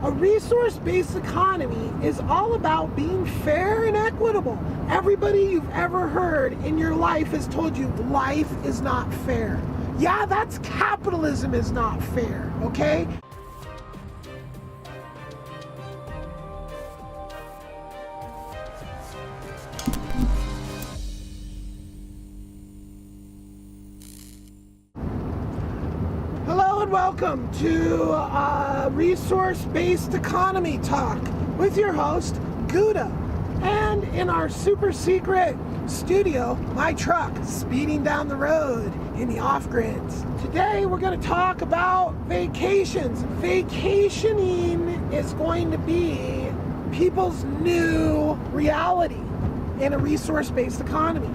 A resource-based economy is all about being fair and equitable. Everybody you've ever heard in your life has told you life is not fair. Yeah, that's capitalism is not fair, okay? Hello and welcome to Resource-Based Economy Talk with your host, Guda. And in our super secret studio, my truck speeding down the road in the off-grids. Today we're going to talk about vacations. Vacationing is going to be people's new reality in a resource-based economy.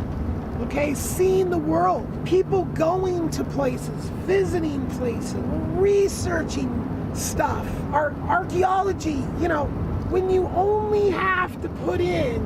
Okay, seeing the world, people going to places, visiting places, researching stuff, archaeology, when you only have to put in,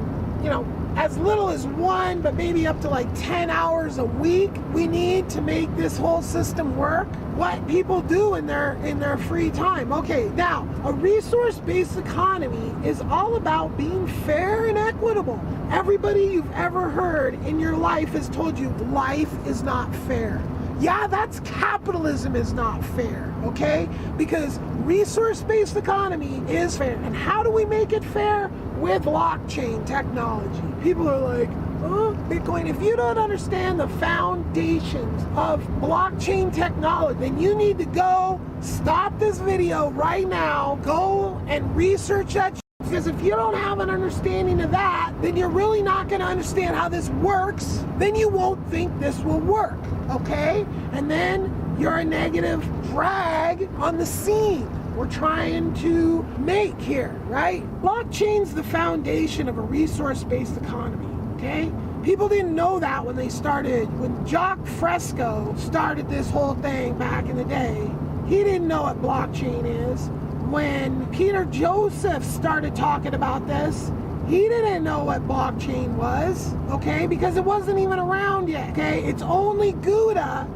as little as 1, but maybe up to like 10 hours a week, we need to make this whole system work. What people do in their free time. Okay, now, a resource-based economy is all about being fair and equitable. Everybody you've ever heard in your life has told you life is not fair. Yeah, that's capitalism is not fair, okay? Because resource-based economy is fair. And how do we make it fair? With blockchain technology. People are like, oh, Bitcoin. If you don't understand the foundations of blockchain technology, then you need to go stop this video right now, go and research that. Because if you don't have an understanding of that, then you're really not going to understand how this works. Then you won't think this will work, okay? And then you're a negative drag on the scene we're trying to make here, right? Blockchain's the foundation of a resource-based economy, okay? People didn't know that when Jacques Fresco started this whole thing back in the day. He didn't know what blockchain is. When Peter Joseph started talking about this, he didn't know what blockchain was, okay? Because it wasn't even around yet, okay? It's only Guda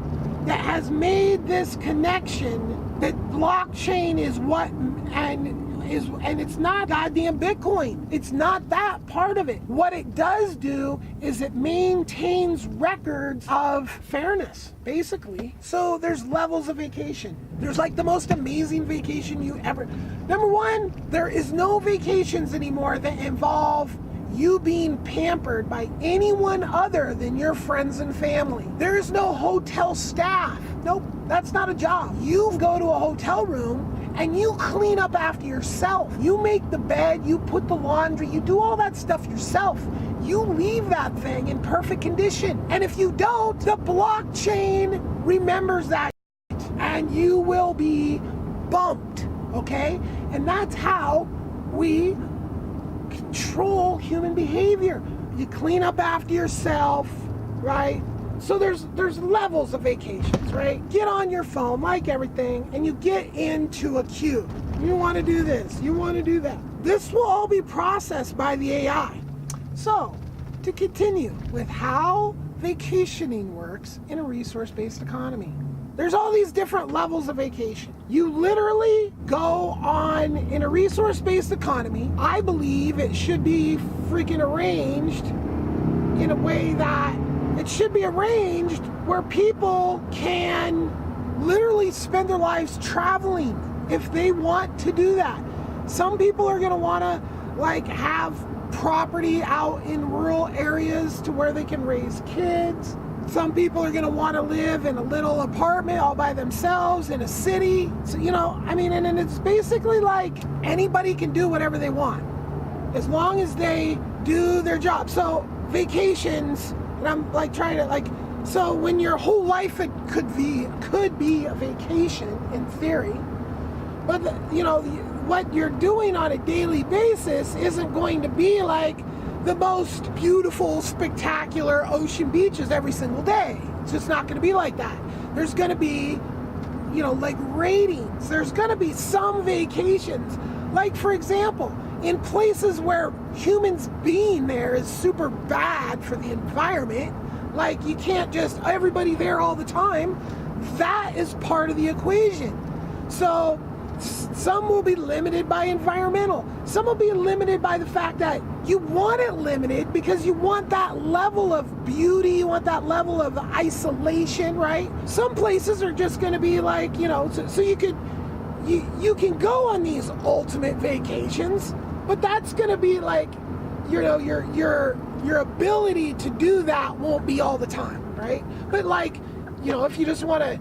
that has made this connection that blockchain is what, and it's not goddamn Bitcoin. It's not that part of it. What it does do is it maintains records of fairness, basically. So there's levels of vacation. There's like the most amazing vacation you ever. Number one, there is no vacations anymore that involve you being pampered by anyone other than your friends and family. There is no hotel staff. Nope, that's not a job. You go to a hotel room and you clean up after yourself. You make the bed, you put the laundry, you do all that stuff yourself. You leave that thing in perfect condition. And if you don't, the blockchain remembers that and you will be bumped, okay? And that's how we control human behavior. You clean up after yourself, right? So there's levels of vacations, right? Get on your phone, like everything, and you get into a queue. You want to do this, you want to do that. This will all be processed by the AI. So, to continue with how vacationing works in a resource-based economy. There's all these different levels of vacation. You literally go on, in a resource-based economy, I believe it should be freaking arranged in a way that it should be arranged where people can literally spend their lives traveling if they want to do that. Some people are gonna wanna have property out in rural areas to where they can raise kids. Some people are going to want to live in a little apartment all by themselves in a city. So, and it's basically like anybody can do whatever they want as long as they do their job. So vacations, and I'm so when your whole life it could be a vacation in theory, but what you're doing on a daily basis isn't going to be like the most beautiful, spectacular ocean beaches every single day. It's just not going to be like that. There's going to be, ratings. There's going to be some vacations. Like, for example, in places where humans being there is super bad for the environment, like you can't just everybody there all the time, that is part of the equation. So Some will be limited by environmental. Some will be limited by the fact that you want it limited because you want that level of beauty, you want that level of isolation, right? Some places are just going to be like, so you can go on these ultimate vacations, but that's going to be like, your ability to do that won't be all the time, right? But like, if you just want to,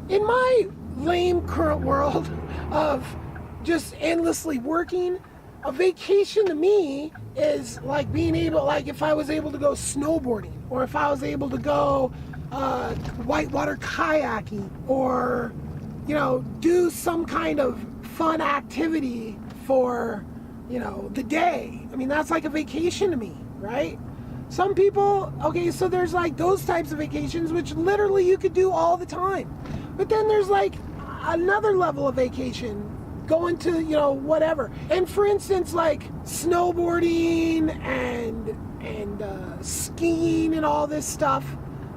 in my lame current world of just endlessly working, a vacation to me is like being able, like if I was able to go snowboarding, or if I was able to go whitewater kayaking, or do some kind of fun activity for the day. I mean, that's like a vacation to me, right? Some people, okay, so there's like those types of vacations which literally you could do all the time. But then there's like another level of vacation, going to, whatever. And for instance, like snowboarding and skiing and all this stuff,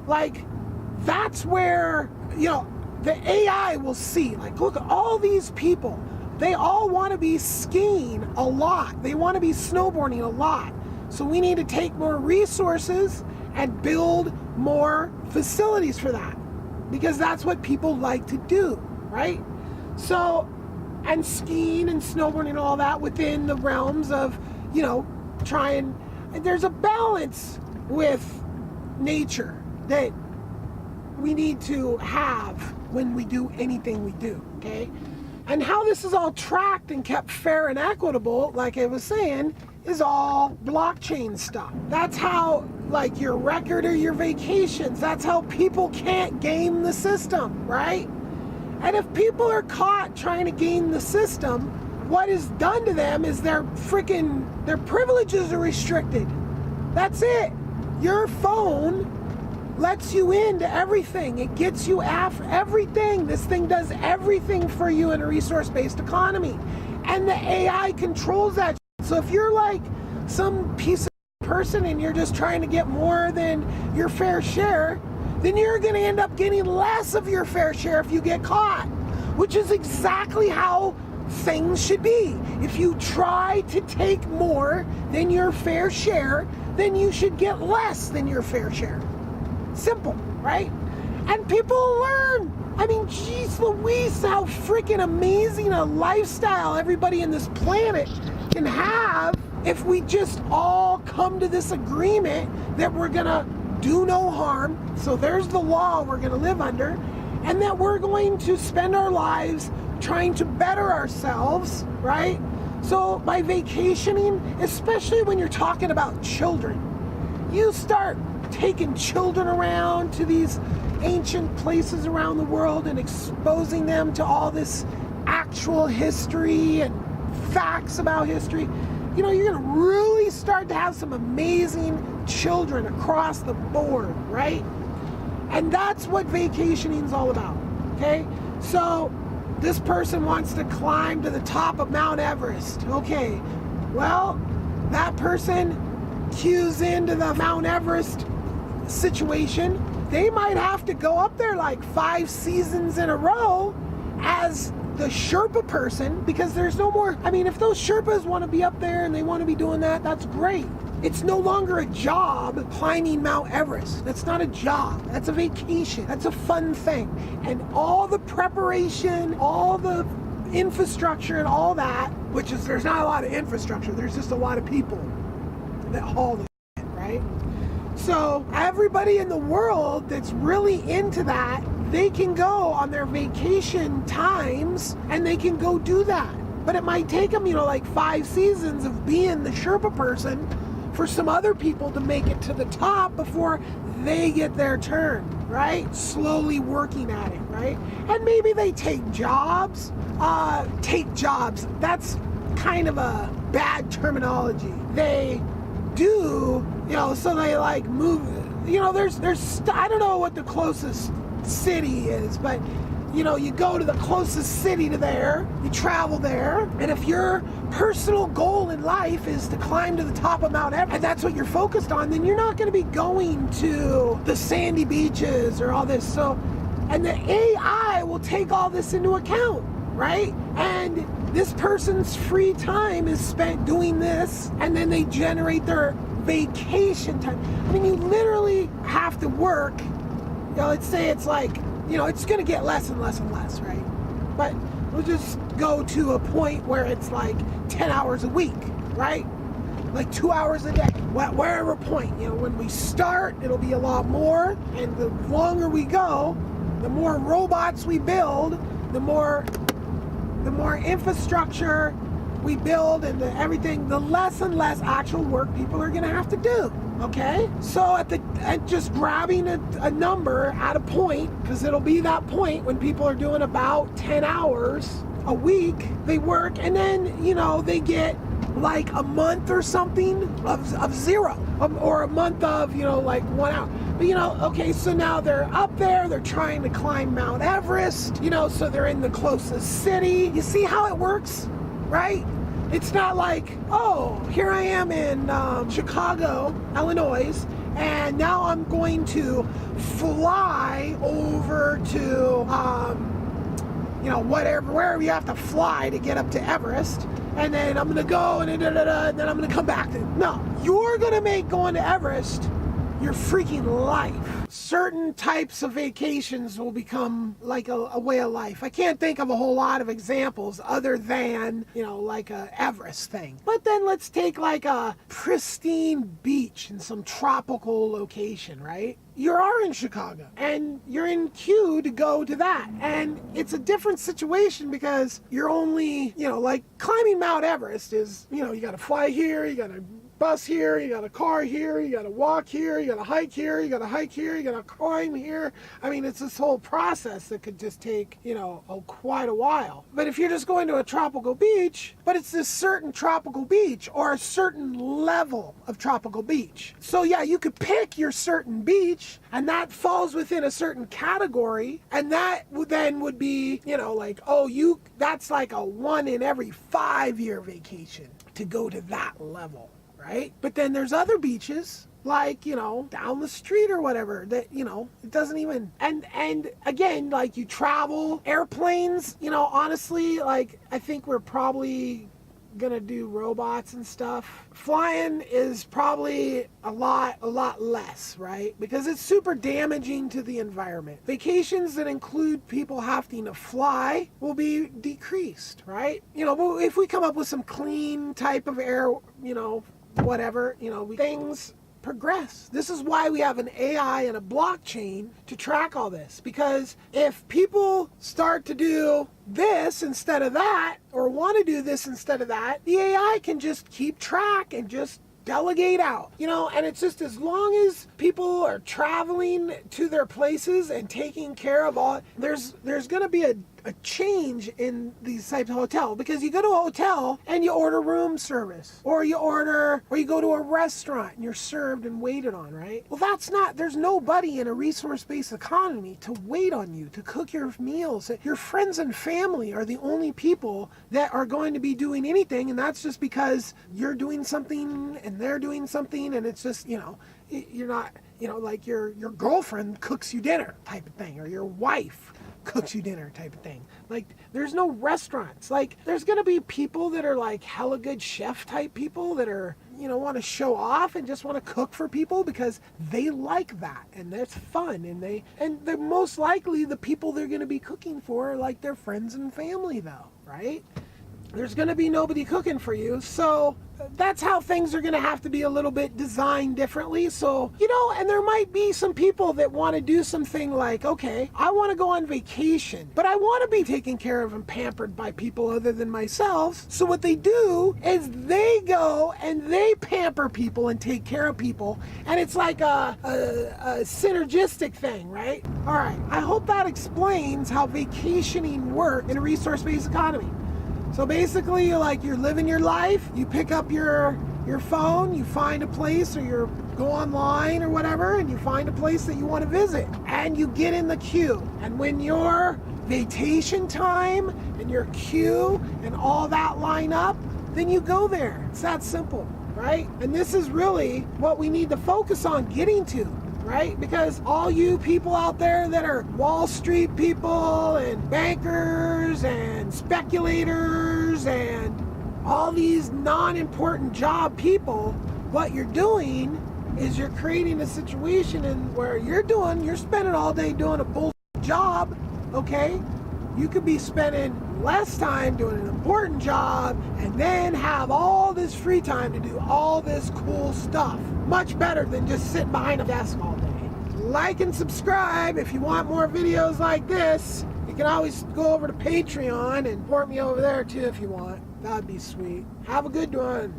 like that's where, the AI will see, like, look at all these people. They all want to be skiing a lot. They want to be snowboarding a lot. So we need to take more resources and build more facilities for that, because that's what people like to do, right? So, and skiing and snowboarding and all that within the realms of, there's a balance with nature that we need to have when we do anything we do, okay? And how this is all tracked and kept fair and equitable, like I was saying, is all blockchain stuff. That's how, like, your record or your vacations, that's how people can't game the system, right? And if people are caught trying to game the system, what is done to them is their privileges are restricted. That's it. Your phone lets you into everything. It gets you after everything. This thing does everything for you in a resource-based economy. And the AI controls that. So if you're like some piece of person and you're just trying to get more than your fair share, then you're going to end up getting less of your fair share if you get caught, which is exactly how things should be. If you try to take more than your fair share, then you should get less than your fair share. Simple, right? And people learn. I mean, geez Louise, how freaking amazing a lifestyle everybody in this planet can have if we just all come to this agreement that we're gonna do no harm. So there's the law we're gonna live under, and that we're going to spend our lives trying to better ourselves, right? So by vacationing, especially when you're talking about children, you start taking children around to these ancient places around the world and exposing them to all this actual history and facts about history. You're gonna really start to have some amazing children across the board, right? And that's what vacationing's all about, okay? So this person wants to climb to the top of Mount Everest. Okay, well, that person cues into the Mount Everest situation. They might have to go up there like 5 seasons in a row as the Sherpa person, because there's no more, I mean, if those Sherpas want to be up there and they want to be doing that, that's great. It's no longer a job climbing Mount Everest. That's not a job. That's a vacation. That's a fun thing. And all the preparation, all the infrastructure and all that, which is, there's not a lot of infrastructure, there's just a lot of people that haul the shit, right? So everybody in the world that's really into that, they can go on their vacation times and they can go do that. But it might take them, like 5 seasons of being the Sherpa person for some other people to make it to the top before they get their turn, right? Slowly working at it, right? And maybe they take jobs. That's kind of a bad terminology. They do, so they like move, there's I don't know what the closest city is, but you go to the closest city to there, you travel there, and if your personal goal in life is to climb to the top of Mount Everest, and that's what you're focused on, then you're not going to be going to the sandy beaches or all this. So, and the AI will take all this into account. right? And this person's free time is spent doing this, and then they generate their vacation time. I mean, you literally have to work, let's say it's like, it's going to get less and less and less, right? But we'll just go to a point where it's like 10 hours a week, right? Like 2 hours a day, wherever point. When we start, it'll be a lot more, and the longer we go, the more robots we build, the more infrastructure we build, and everything, the less and less actual work people are going to have to do. Okay, so at just grabbing a number at a point, because it'll be that point when people are doing about 10 hours a week, they work, and then they get like a month or something of zero, or a month of like 1 hour. But okay, so now they're up there, they're trying to climb Mount Everest, so they're in the closest city. You see how it works, right? It's not like, oh, here I am in Chicago, Illinois, and now I'm going to fly over to, wherever you have to fly to get up to Everest, and then I'm going to go and then I'm going to come back. No, you're going to make going to Everest your freaking life. Certain types of vacations will become like a way of life. I can't think of a whole lot of examples other than, like a Everest thing. But then let's take like a pristine beach in some tropical location, right? You are in Chicago and you're in queue to go to that. And it's a different situation because you're only, like climbing Mount Everest is, you got to fly here, you got to bus here, you got a car here, you got to walk here, you got to hike here, you got to hike here, you got to climb here. I mean, it's this whole process that could just take, quite a while. But if you're just going to a tropical beach, but it's this certain tropical beach or a certain level of tropical beach. So yeah, you could pick your certain beach and that falls within a certain category, and that then would be, like, that's like a 1 in every 5 year vacation to go to that level. Right? But then there's other beaches like, down the street or whatever that, it doesn't even, and again, like you travel, airplanes, honestly, like I think we're probably gonna do robots and stuff. Flying is probably a lot less, right? Because it's super damaging to the environment. Vacations that include people having to fly will be decreased, right? But if we come up with some clean type of air, whatever, things progress. This is why we have an AI and a blockchain to track all this. Because if people start to do this instead of that, or want to do this instead of that, the AI can just keep track and just delegate out, and it's just as long as people are traveling to their places and taking care of all, there's going to be a change in these types of hotel, because you go to a hotel and you order room service, or you go to a restaurant and you're served and waited on, right? Well, there's nobody in a resource-based economy to wait on you, to cook your meals. Your friends and family are the only people that are going to be doing anything, and that's just because you're doing something and they're doing something, and it's just, you're not, like your girlfriend cooks you dinner type of thing, or your wife cooks you dinner type of thing. Like, there's no restaurants. Like, there's gonna be people that are like hella good chef type people that are, want to show off and just want to cook for people because they like that and that's fun, and they're most likely the people they're gonna be cooking for are like their friends and family though, right? There's gonna be nobody cooking for you, so that's how things are going to have to be a little bit designed differently. So, and there might be some people that want to do something like, okay, I want to go on vacation, but I want to be taken care of and pampered by people other than myself. So what they do is they go and they pamper people and take care of people. And it's like a synergistic thing, right? All right. I hope that explains how vacationing works in a resource-based economy. So basically, you're living your life, you pick up your phone, you find a place, or you go online or whatever, and you find a place that you want to visit, and you get in the queue. And when your vacation time and your queue and all that line up, then you go there. It's that simple, right? And this is really what we need to focus on getting to, right? Because all you people out there that are Wall Street people and bankers and speculators and all these non-important job people, what you're doing is you're creating a situation in where you're spending all day doing a bullshit job, okay? You could be spending less time doing an important job and then have all this free time to do all this cool stuff. Much better than just sitting behind a desk all day. Like and subscribe if you want more videos like this. You can always go over to Patreon and support me over there too if you want. That'd be sweet. Have a good one.